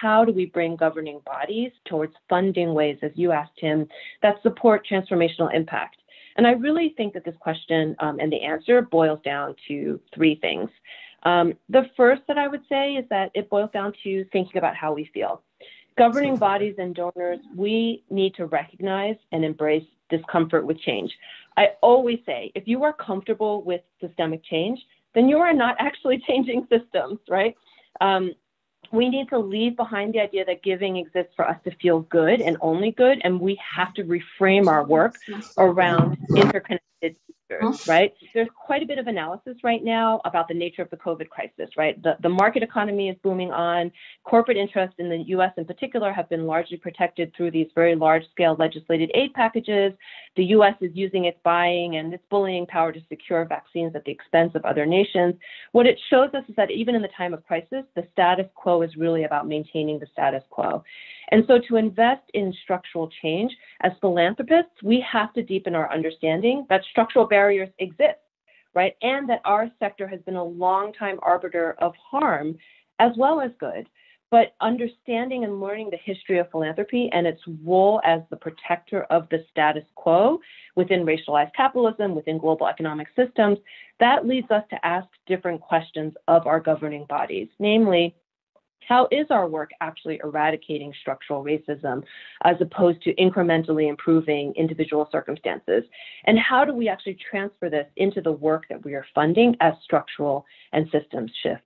how do we bring governing bodies towards funding ways, as you asked him, that support transformational impact? And I really think that this question and the answer boils down to three things. The first that I would say is that it boils down to thinking about how we feel. Governing bodies and donors, we need to recognize and embrace discomfort with change. I always say, if you are comfortable with systemic change, then you are not actually changing systems, right? We need to leave behind the idea that giving exists for us to feel good and only good, and we have to reframe our work around interconnected futures, right? There's quite a bit of analysis right now about the nature of the COVID crisis, right? The market economy is booming on. Corporate interests in the US in particular have been largely protected through these very large-scale legislated aid packages. The US is using its buying and its bullying power to secure vaccines at the expense of other nations. What it shows us is that even in the time of crisis, the status quo is really about maintaining the status quo. And so to invest in structural change, as philanthropists, we have to deepen our understanding that structural barriers exist, right? And that our sector has been a long-time arbiter of harm as well as good. But understanding and learning the history of philanthropy and its role as the protector of the status quo within racialized capitalism, within global economic systems, that leads us to ask different questions of our governing bodies, namely, how is our work actually eradicating structural racism as opposed to incrementally improving individual circumstances? And how do we actually transfer this into the work that we are funding as structural and systems shift?